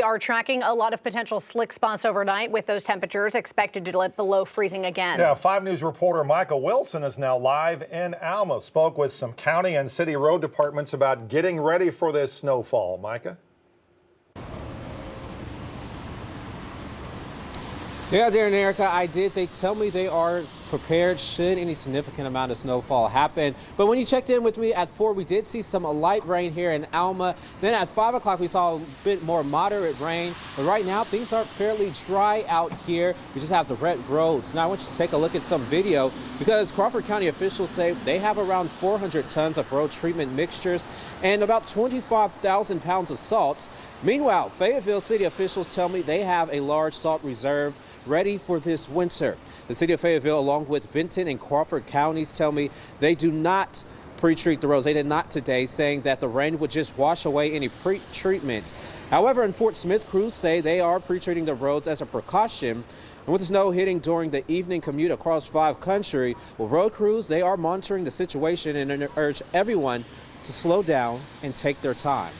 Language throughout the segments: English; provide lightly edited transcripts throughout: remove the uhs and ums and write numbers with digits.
We are tracking a lot of potential slick spots overnight with those temperatures expected to dip below freezing again. Yeah, 5 News reporter Micah Wilson is now live in Alma. Spoke with some county and city road departments about getting ready for this snowfall. Micah? Yeah, Darren and Erica, I did. They tell me they are prepared should any significant amount of snowfall happen. But when you checked in with me at 4, we did see some light rain here in Alma. Then at 5 o'clock, we saw a bit more moderate rain. But right now, things are fairly dry out here. We just have the wet roads. Now, I want you to take a look at some video because Crawford County officials say they have around 400 tons of road treatment mixtures and about 25,000 pounds of salt. Meanwhile, Fayetteville city officials tell me they have a large salt reserve ready for this winter. The city of Fayetteville, along with Benton and Crawford counties, tell me they do not pre-treat the roads. They did not today, saying that the rain would just wash away any pre-treatment. However, in Fort Smith, crews say they are pre-treating the roads as a precaution. And with the snow hitting during the evening commute across 5 country, well, road crews, they are monitoring the situation and urge everyone to slow down and take their time.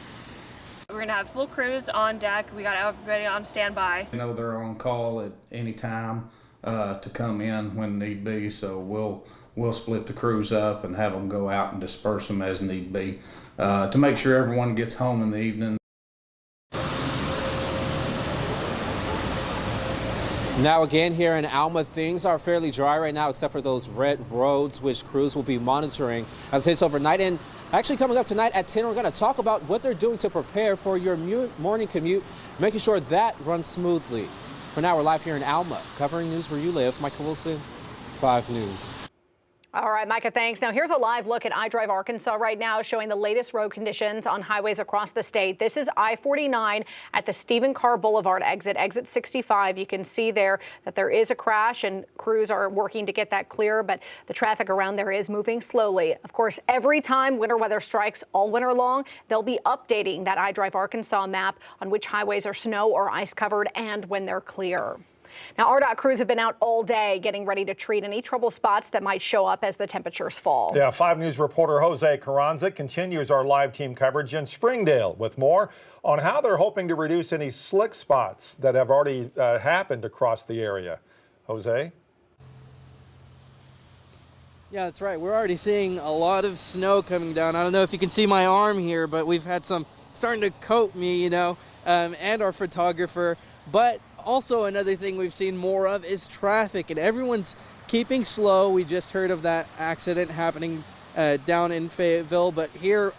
We're going to have full crews on deck. We got everybody on standby. I know they're on call at any time to come in when need be, so we'll split the crews up and have them go out and disperse them as need be to make sure everyone gets home in the evening. Now again here in Alma, things are fairly dry right now except for those red roads, which crews will be monitoring as it hits overnight. And actually coming up tonight at 10, we're going to talk about what they're doing to prepare for your morning commute, making sure that runs smoothly. For now, we're live here in Alma, covering news where you live. Michael Wilson, 5 News. All right, Micah, thanks. Now, here's a live look at iDrive Arkansas right now, showing the latest road conditions on highways across the state. This is I-49 at the Stephen Carr Boulevard exit 65. You can see there that there is a crash, and crews are working to get that clear, but the traffic around there is moving slowly. Of course, every time winter weather strikes all winter long, they'll be updating that iDrive Arkansas map on which highways are snow or ice covered and when they're clear. Now, ARDOT crews have been out all day getting ready to treat any trouble spots that might show up as the temperatures fall. Yeah, 5 News reporter Jose Carranza continues our live team coverage in Springdale with more on how they're hoping to reduce any slick spots that have already happened across the area. Jose? Yeah, that's right. We're already seeing a lot of snow coming down. I don't know if you can see my arm here, but we've had some starting to coat me, and our photographer. But also another thing we've seen more of is traffic, and everyone's keeping slow. We just heard of that accident happening down in Fayetteville, but here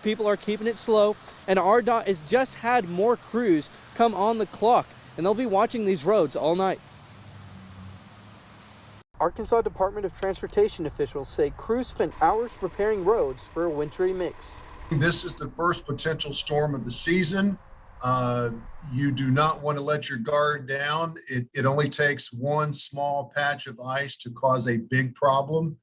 people are keeping it slow, and ARDOT has just had more crews come on the clock, and they'll be watching these roads all night. Arkansas Department of Transportation officials say crews spent hours preparing roads for a wintry mix. This is the first potential storm of the season. You do not want to let your guard down. It only takes one small patch of ice to cause a big problem.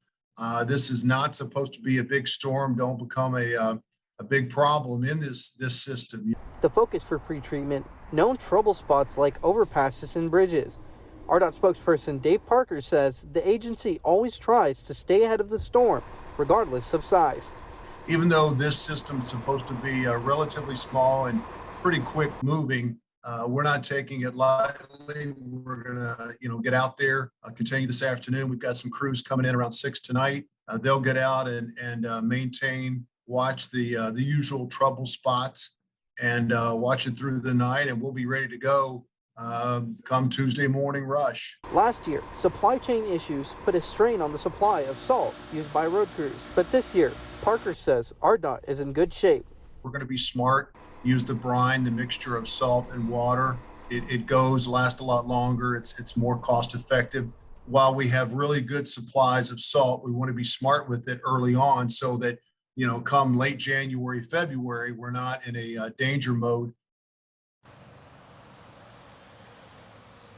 This is not supposed to be a big storm. Don't become a big problem in this system. The focus for pre-treatment, known trouble spots like overpasses and bridges. ARDOT spokesperson Dave Parker says the agency always tries to stay ahead of the storm, regardless of size. Even though this system is supposed to be relatively small and pretty quick moving, we're not taking it lightly. We're gonna, get out there, continue this afternoon. We've got some crews coming in around 6 tonight. They'll get out and maintain, watch the usual trouble spots, and watch it through the night, and we'll be ready to go come Tuesday morning rush. Last year, supply chain issues put a strain on the supply of salt used by road crews. But this year, Parker says ARDOT is in good shape. We're going to be smart, use the brine, the mixture of salt and water. It lasts a lot longer. It's more cost effective. While we have really good supplies of salt, we want to be smart with it early on so that, come late January, February, we're not in a danger mode.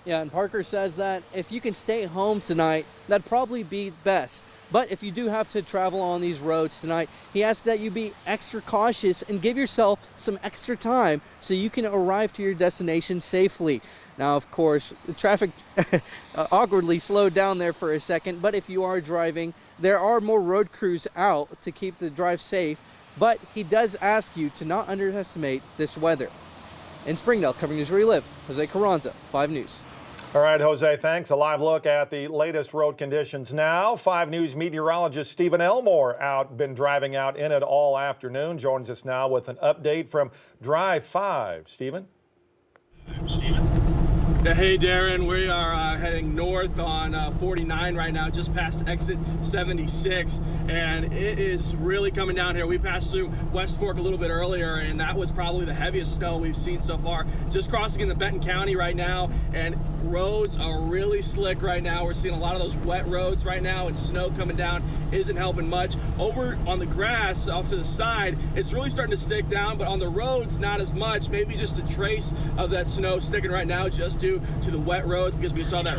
Yeah, and Parker says that if you can stay home tonight, that'd probably be best. But if you do have to travel on these roads tonight, he asks that you be extra cautious and give yourself some extra time so you can arrive to your destination safely. Now, of course, the traffic awkwardly slowed down there for a second, but if you are driving, there are more road crews out to keep the drive safe, but he does ask you to not underestimate this weather. In Springdale, covering news where you live, Jose Carranza, 5 News. All right, Jose, thanks. A live look at the latest road conditions now. 5 News meteorologist Stephen Elmore been driving out in it all afternoon. Joins us now with an update from Drive 5. Stephen? Hey Darren, we are heading north on 49 right now, just past exit 76, and it is really coming down here. We passed through West Fork a little bit earlier, and that was probably the heaviest snow we've seen so far. Just crossing into Benton County right now, and roads are really slick right now. We're seeing a lot of those wet roads right now, and snow coming down isn't helping much. Over on the grass off to the side, it's really starting to stick down, but on the roads, not as much. Maybe just a trace of that snow sticking right now just due to the wet roads because we saw that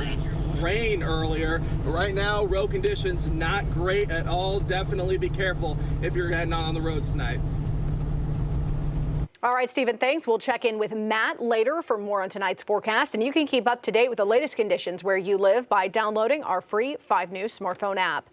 rain earlier. But right now, road conditions not great at all. Definitely be careful if you're heading on the roads tonight. All right, Stephen, thanks. We'll check in with Matt later for more on tonight's forecast. And you can keep up to date with the latest conditions where you live by downloading our free 5 News smartphone app.